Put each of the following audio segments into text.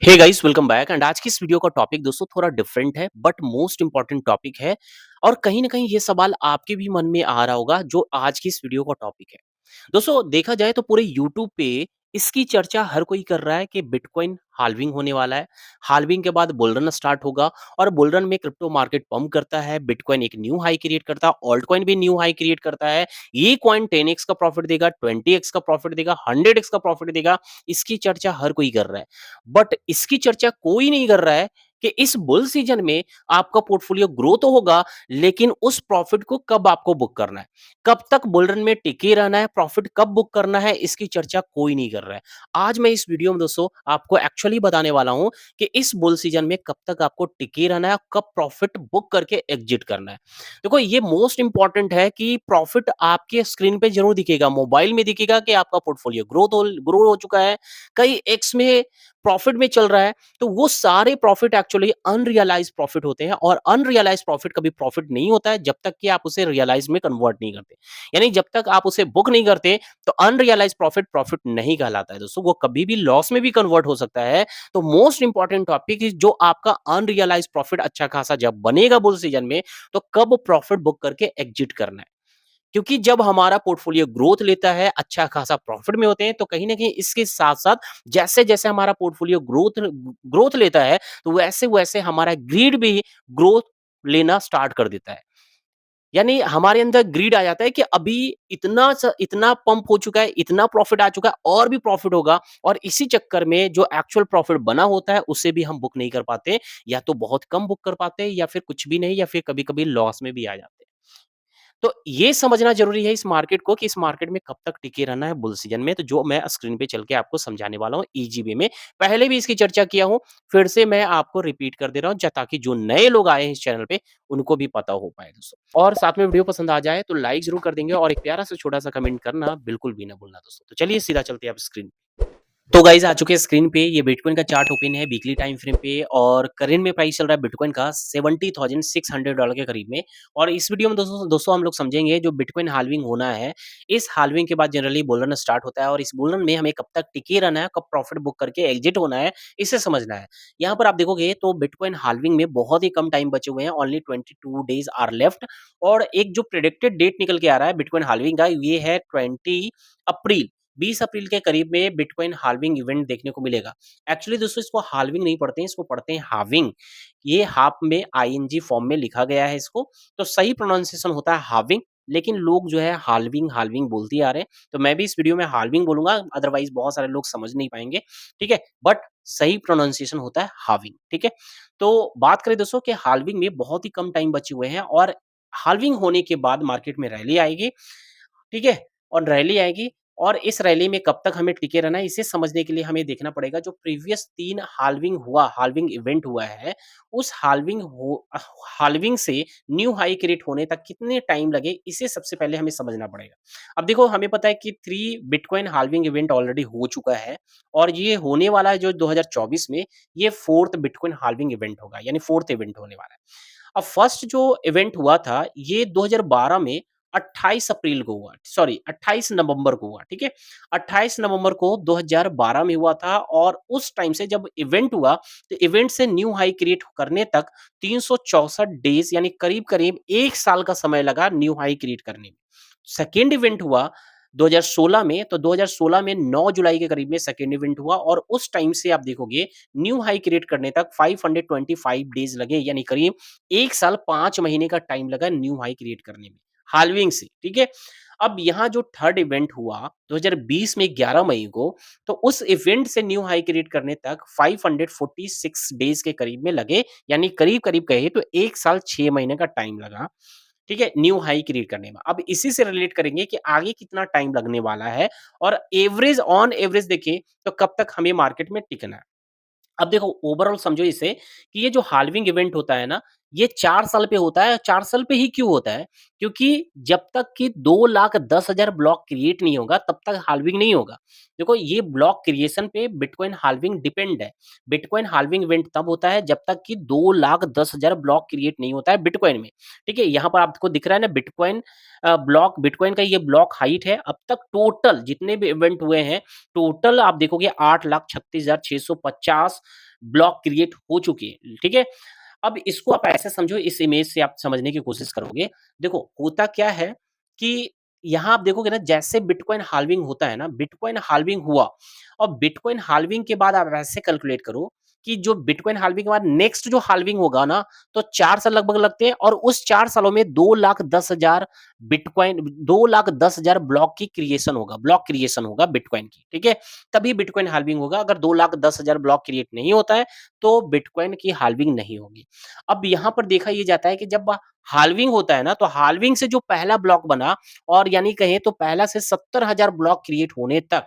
Hey guys welcome back and आज की इस वीडियो का टॉपिक दोस्तों थोड़ा डिफरेंट है बट मोस्ट इंपॉर्टेंट टॉपिक है और कहीं ना कहीं ये सवाल आपके भी मन में आ रहा होगा जो आज की इस वीडियो का टॉपिक है। दोस्तों देखा जाए तो पूरे यूट्यूब पे इसकी चर्चा हर कोई कर रहा है कि बिटकॉइन हाल्विंग होने वाला है। हाल्विंग के बाद बुल रन स्टार्ट होगा और बुल रन में क्रिप्टो मार्केट पंप करता है, बिटकॉइन एक न्यू हाई क्रिएट करता है, ऑल्ट कॉइन भी न्यू हाई क्रिएट करता है। ये कॉइन 10x का प्रॉफिट देगा, 20x का प्रॉफिट देगा, 100x का प्रॉफिट देगा। इसकी चर्चा हर कोई कर रहा है बट इसकी चर्चा कोई नहीं कर रहा है कि इस बुल सीजन में आपका पोर्टफोलियो ग्रो तो होगा लेकिन उस प्रॉफिट को कब आपको बुक करना है, कब तक बुल रन में टिके रहना है, प्रॉफिट कब बुक करना है, इसकी चर्चा कोई नहीं कर रहा है। आज मैं इस वीडियो में दोस्तों आपको एक्चुअली बताने वाला हूं कि इस बुल सीजन में कब तक आपको टिके रहना है, कब प्रॉफिट बुक करके एग्जिट करना है। देखो ये मोस्ट इंपॉर्टेंट है कि प्रॉफिट आपके स्क्रीन पे जरूर दिखेगा, मोबाइल में दिखेगा कि आपका पोर्टफोलियो ग्रो हो चुका है, कई एक्स में प्रॉफिट में चल रहा है। तो वो सारे प्रॉफिट एक्चुअली अनरियलाइज प्रॉफिट होते हैं और अनरियलाइज प्रॉफिट कभी प्रॉफिट नहीं होता है जब तक कि आप उसे रियलाइज में कन्वर्ट नहीं करते। यानी जब तक आप उसे बुक नहीं करते तो अनरियलाइज प्रॉफिट प्रॉफिट नहीं कहलाता है दोस्तों, वो कभी भी लॉस में भी कन्वर्ट हो सकता है। तो मोस्ट इंपॉर्टेंट टॉपिक इज जो आपका अनरियलाइज प्रॉफिट अच्छा खासा जब बनेगा बुल सीजन में, तो कब प्रॉफिट बुक करके एग्जिट करना है। क्योंकि जब हमारा पोर्टफोलियो ग्रोथ लेता है, अच्छा खासा प्रॉफिट में होते हैं, तो कहीं न कहीं इसके साथ-साथ जैसे-जैसे हमारा पोर्टफोलियो ग्रोथ लेता है, तो वैसे-वैसे हमारा ग्रीड भी ग्रोथ लेना स्टार्ट कर देता है। यानी हमारे अंदर ग्रीड आ जाता है कि अभी इतना पंप हो चुका है, इतना प्रॉफिट आ चुका है और भी प्रॉफिट होगा, और इसी चक्कर में जो एक्चुअल प्रॉफिट बना होता है, उसे भी हम बुक नहीं कर पाते, या तो बहुत कम बुक कर पाते हैं या फिर कुछ भी नहीं, या फिर कभी-कभी लॉस में भी आ जाते हैं। तो ये समझना ज़रूरी है इस मार्केट को कि इस मार्केट में कब तक टिके रहना है बुल सीजन में, तो जो मैं स्क्रीन पे चल के आपको समझाने वाला हूँ ईज़ी वे में। पहले भी इसकी चर्चा किया हूँ, फिर से मैं आपको रिपीट कर दे रहा हूँ ताकि जो नए लोग आए हैं इस चैनल पे, उनको भी पता हो पाए दोस्तों। और साथ में वीडियो पसंद आ जाए तो लाइक ज़रूर कर देंगे और एक प्यारा सा छोटा-सा कमेंट करना बिल्कुल भी ना भूलना दोस्तों। तो चलिए सीधा चलते हैं अब स्क्रीन। तो गाइज़ आ चुके हैं स्क्रीन पे, ये बिटकॉइन का चार्ट ओपन है वीकली टाइम फ्रेम पे और करंट में प्राइस चल रहा है बिटकॉइन का $70,600 के करीब में। और इस वीडियो में दोस्तों दोस्तों हम लोग समझेंगे जो बिटकॉइन हाल्विंग होना है, इस हाल्विंग के बाद जनरली बुल रन स्टार्ट होता है और इस बुल रन में हमें कब तक टिके रहना है, कब प्रॉफिट बुक करके एग्जिट होना है, इसे समझना है। यहाँ पर आप देखोगे तो बिटकॉइन हाल्विंग में बहुत ही कम टाइम बचे हुए हैं, ओनली 22 डेज़ आर लेफ्ट। और एक जो प्रेडिक्टेड डेट निकल के आ रहा है बिटकॉइन हाल्विंग का, ये है 20 अप्रैल। 20 अप्रैल के करीब में बिटकॉइन हाल्विंग इवेंट देखने को मिलेगा। एक्चुअली दोस्तों इसको हाल्विंग नहीं पढ़ते हैं, इसको पढ़ते हैं हाविंग। ये हाफ में आईएनजी फॉर्म में लिखा गया है इसको, तो सही प्रोनाउंसिएशन होता है हाविंग, लेकिन लोग जो है हाल्विंग हाल्विंग बोलते ही आ रहे हैं। तो मैं भी इस वीडियो में हाल्विंग बोलूँगा, अदरवाइज़ बहुत सारे लोग समझ नहीं पाएँगे, ठीक है? बट सही प्रोनाउंसिएशन होता है हाविंग, ठीक है? तो बात करें दोस्तों कि हाल्विंग में बहुत ही कम टाइम बचे हुए हैं और हाल्विंग होने के बाद मार्केट में रैली आएगी, ठीक है? और रैली आएगी और इस रैली में कब तक हमें टिके रहना है, इसे समझने के लिए हमें देखना पड़ेगा जो प्रीवियस 3 हाल्विंग इवेंट हुआ है, उस हाल्विंग से न्यू हाई क्रिएट होने तक कितने टाइम लगे, इसे सबसे पहले हमें समझना पड़ेगा। अब देखो हमें पता है कि 3 बिटकॉइन हाल्विंग इवेंट ऑलरेडी हो चुका है और ये होने वाला है जो 2024 में, ये 4th बिटकॉइन हाल्विंग इवेंट होगा, यानी 4th इवेंट होने वाला है। अब फर्स्ट जो इवेंट हुआ था, ये 2012 में 28 अप्रैल को हुआ, सॉरी 28 नवंबर को हुआ, ठीक है? 28 नवंबर को 2012 में हुआ था और उस टाइम से जब इवेंट हुआ, तो इवेंट से न्यू हाई क्रिएट करने तक 364 डेज़ यानी करीब-करीब 1 साल का समय लगा न्यू हाई क्रिएट करने में। सेकंड इवेंट हुआ 2016 में, तो 2016 में 9 जुलाई के करीब में सेकंड इवेंट हुआ और उस टाइम से आप देखोगे न्यू हाई क्रिएट करने तक 525 डेज़ लगे, यानी करीब 1 साल 5 महीने का टाइम लगा न्यू हाई क्रिएट करने में, हाल्विंग से, ठीक है? अब यहाँ जो थर्ड इवेंट हुआ 2020 में 11 मई को, तो उस इवेंट से न्यू हाई क्रिएट करने तक 546 डेज़ के करीब में लगे, यानी करीब-करीब कहे तो 1 साल 6 महीने का टाइम लगा, ठीक है? न्यू हाई क्रिएट करने में। अब इसी से रिलेट करेंगे कि आगे कितना टाइम लगने वाला है और ऑन एवरेज देखें तो कब तक हमें मार्केट में टिकना है। अब देखो ओवरऑल समझो इसे कि ये जो हाल्विंग इवेंट होता है ना, ये 4 साल पे होता है, 4 साल पे ही क्यों होता है? क्योंकि जब तक कि 2,10,000 ब्लॉक क्रिएट नहीं होगा, तब तक हाल्विंग नहीं होगा। देखो ये ब्लॉक क्रिएशन पे बिटकॉइन हाल्विंग डिपेंड है। बिटकॉइन हाल्विंग इवेंट तब होता है जब तक कि 2,10,000 ब्लॉक क्रिएट नहीं होता है बिटकॉइन में। ठीक है? यहाँ पर आपको दिख रहा है ना बिटकॉइन बिटकॉइन का ये ब्लॉक हाइट है। अब तक टोटल जितने भी इवेंट हुए हैं, टोटल आप देखोगे 8,36,650 ब्लॉक क्रिएट हो चुके हैं। ठीक है? अब इसको आप ऐसे समझो, इस इमेज से आप समझने की कोशिश करोगे। देखो होता क्या है कि यहाँ आप देखोगे ना, जैसे बिटकॉइन हाल्विंग होता है ना, बिटकॉइन हाल्विंग हुआ और बिटकॉइन हाल्विंग के बाद आप ऐसे कैलकुलेट करो कि जो बिटकॉइन हाल्विंग के बाद नेक्स्ट जो हाल्विंग होगा ना, तो 4 साल लगभग लगते हैं और उस 4 सालों में 2,10,000 बिटकॉइन 2,10,000 ब्लॉक क्रिएशन होगा बिटकॉइन की, ठीक है? तभी बिटकॉइन हाल्विंग होगा। अगर 2,10,000 ब्लॉक क्रिएट नहीं होता है, तो बिटकॉइन की हाल्विंग नहीं होगी। अब यहाँ पर देखा ये जाता है कि जब हाल्विंग होता है ना, तो हाल्विंग से जो पहला ब्लॉक बना और यानी कहें तो पहला से 70,000 ब्लॉक क्रिएट होने तक,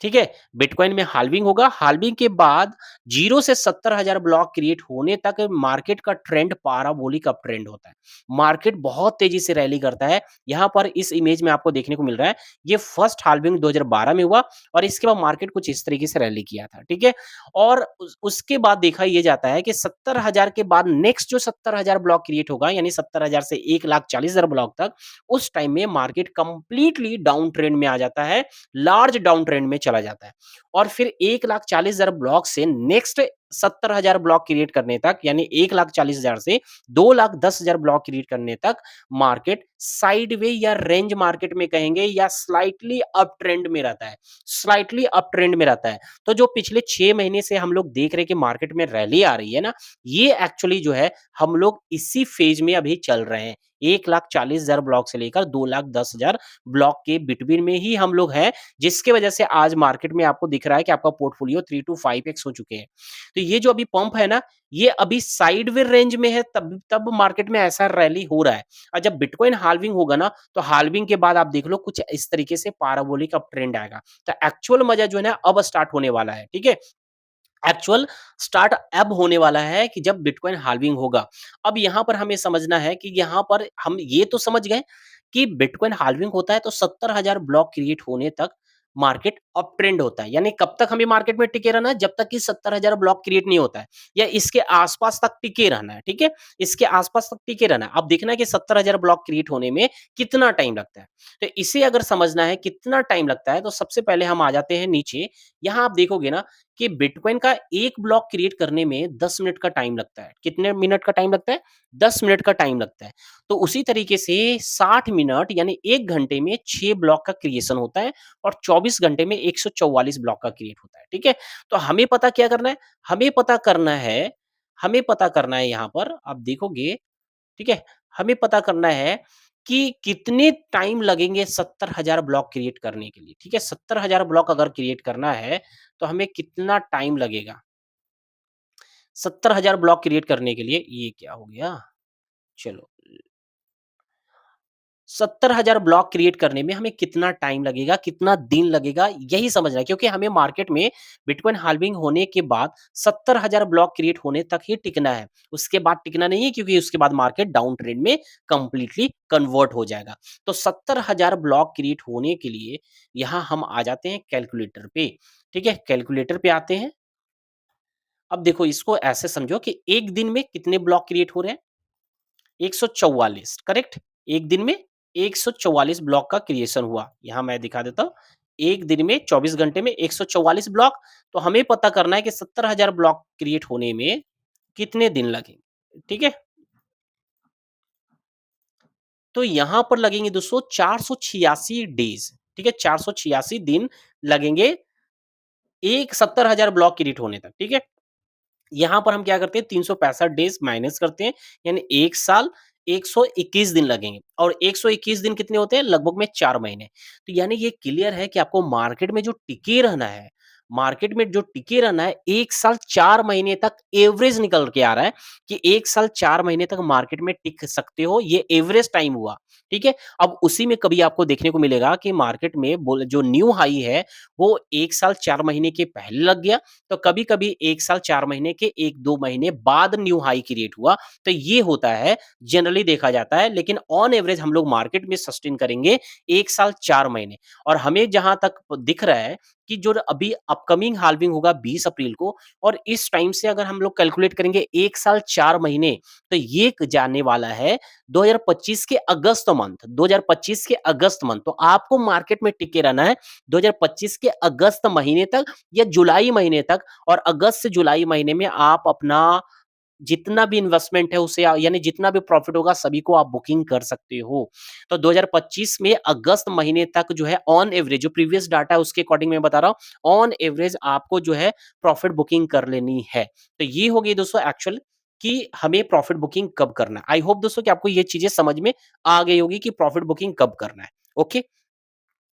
ठीक है? बिटकॉइन में हाल्विंग होगा, हाल्विंग के बाद 0 से 70,000 ब्लॉक क्रिएट होने तक मार्केट का ट्रेंड पाराबोलिक अप ट्रेंड होता है। मार्केट बहुत तेज़ी से रैली करता है। यहाँ पर इस इमेज में आपको देखने को मिल रहा है, ये फर्स्ट हाल्विंग 2012 में हुआ और इसके बाद मार्केट कुछ इस तरीके से रैली किया था, ठीक है? और उसके बाद देखा ये जाता है कि 70,000 के बाद नेक्स्ट जो 70,000 ब्लॉक क्रिएट होगा, यानी 70,000 से 1,40,000 ब्लॉक तक, उस टाइम में मार्केट कंप्लीटली डाउन ट्रेंड में आ जाता है, लार्ज डाउन ट्रेंड में चला जाता है और फिर 1,40,000 ब्लॉक से नेक्स्ट 70,000 ब्लॉक क्रिएट करने तक, यानी 1,40,000 से 2,10,000 ब्लॉक क्रिएट करने तक मार्केट साइडवे या रेंज मार्केट में कहेंगे या स्लाइटली अप ट्रेंड में रहता है, स्लाइटली अप ट्रेंड में रहता है। तो जो पिछले 6 महीने से हम लोग देख रहे हैं कि मार्केट में रैली आ रही है ना, ये एक्चुअली जो है हम लोग इसी फेज में अभी चल रहे हैं। 1,40,000 ब्लॉक से लेकर 2,10,000 ब्लॉक के बिटवीन में ही हम लोग हैं, जिसकी वजह से आज मार्केट में आपको दिख रहा है कि आपका पोर्टफोलियो 3 टू 5x हो चुके हैं। तो ये जो अभी पंप है ना, ये अभी साइडवेज रेंज में है, तब तब मार्केट में ऐसा रैली हो रहा है। और जब बिटकॉइन हाल्विंग होगा ना, तो हाल्विंग के बाद आप देख लो कुछ इस तरीके से पाराबोलिक अप ट्रेंड आएगा। तो एक्चुअल मजा जो है ना अब स्टार्ट होने वाला है, ठीक है? एक्चुअल स्टार्ट अब होने वाला है कि जब बिटकॉइन हाल्विंग होगा। अब यहाँ पर हमें समझना है कि यहाँ पर हम ये तो समझ गए कि बिटकॉइन हाल्विंग होता है तो 70,000 ब्लॉक क्रिएट होने तक मार्केट अप ट्रेंड होता है। यानी कब तक हमें मार्केट में टिके रहना है? जब तक कि 70,000 ब्लॉक क्रिएट नहीं होता है या इसके आस-पास तक टिके रहना है, ठीक है? इसके आस-पास तक टिके रहना है। अब देखना है कि 70,000 ब्लॉक क्रिएट होने में कितना टाइम लगता है। तो इसे अगर समझना है कितना टाइम लगता है, तो सबसे पहले हम आ जाते हैं नीचे। यहाँ आप देखोगे ना कि बिटकॉइन का एक ब्लॉक क्रिएट करने में 10 मिनट का टाइम लगता है। कितने मिनट का टाइम लगता है? 10 मिनट का टाइम लगता है। तो उसी तरीके से 60 मिनट यानी 1 घंटे में 6 ब्लॉक का क्रिएशन होता है और 24 घंटे में 144 ब्लॉक का क्रिएट होता है, ठीक है? तो हमें पता क्या करना है? हमें पता करना है हमें पता करना है यहाँ पर आप देखोगे, ठीक है? हमें पता करना है कि कितने टाइम लगेंगे 70,000 ब्लॉक क्रिएट करने के लिए, ठीक है? 70,000 ब्लॉक अगर क्रिएट करना है, तो हमें कितना टाइम लगेगा? 70,000 ब्लॉक क्रिएट करने के लिए ये क्या हो गया? चलो 70,000 ब्लॉक क्रिएट करने में हमें कितना टाइम लगेगा, कितना दिन लगेगा, यही समझना है क्योंकि हमें मार्केट में बिटकॉइन हाल्विंग होने के बाद 70,000 ब्लॉक क्रिएट होने तक ही टिकना है। उसके बाद टिकना नहीं है क्योंकि उसके बाद मार्केट डाउन ट्रेंड में कंप्लीटली कन्वर्ट हो जाएगा। तो 70,000 ब्लॉक क्रिएट होने के लिए यहाँ हम आ जाते हैं कैलकुलेटर पे, ठीक है? कैलकुलेटर पे आते हैं। अब देखो इसको ऐसे समझो कि 1 दिन में कितने ब्लॉक क्रिएट हो रहे हैं? 144 करेक्ट? 1 दिन में 144 ब्लॉक का क्रिएशन हुआ। यहाँ मैं दिखा देता हूँ। 1 दिन में 24 घंटे में 144 ब्लॉक, तो हमें पता करना है कि 70,000 ब्लॉक क्रिएट होने में कितने दिन लगेंगे, ठीक है? तो यहाँ पर लगेंगे दोस्तों 486 डेज़, ठीक है? 486 दिन लगेंगे एक 70,000 ब्लॉक क्रिएट होने तक, ठीक है? यहाँ पर हम क्या करते हैं 365 डेज़ माइनस करते हैं, यानी 1 साल 121 दिन लगेंगे और 121 दिन कितने होते हैं? लगभग में 4 महीने। तो यानी ये क्लियर है कि आपको मार्केट में जो टिके रहना है, मार्केट में जो टिके रहना है 1 साल 4 महीने तक एवरेज निकल के आ रहा है कि 1 साल 4 महीने तक मार्केट में टिक सकते हो, ये एवरेज टाइम हुआ, ठीक है? अब उसी में कभी आपको देखने को मिलेगा कि मार्केट में बोल जो न्यू हाई है, वो 1 साल 4 महीने के पहले लग गया, तो कभी-कभी 1 साल 4 महीने के 1-2 महीने बाद न्यू हाई क्रिएट हुआ, तो ये होता है, जनरली देखा जाता है, लेकिन ऑन एवरेज हम लोग मार्केट में सस्टेन करेंगे 1 साल 4 महीने और हमें जहाँ तक दिख रहा है कि जो अभी अपकमिंग हाल्विंग होगा 20 अप्रैल को और इस टाइम से अगर हम लोग कैलकुलेट करेंगे 1 साल 4 महीने, तो ये जाने वाला है 2025 के अगस्त मंथ 2025 के अगस्त मंथ। तो आपको मार्केट में टिके रहना है 2025 के अगस्त महीने तक या जुलाई महीने तक और अगस्त से जुलाई महीने में आप अपना जितना भी इन्वेस्टमेंट है उसे यानी जितना भी प्रॉफिट होगा सभी को आप बुकिंग कर सकते हो। तो 2025 में अगस्त महीने तक जो है ऑन एवरेज जो प्रीवियस डाटा है उसके अकॉर्डिंग मैं बता रहा हूँ, ऑन एवरेज आपको जो है प्रॉफिट बुकिंग कर लेनी है। तो ये हो गई दोस्तों एक्चुअल कि हमें प्रॉफिट बुकिंग कब करना है। आई होप दोस्तों कि आपको ये चीज़ें समझ में आ गई होगी कि प्रॉफिट बुकिंग कब करना है। ओके?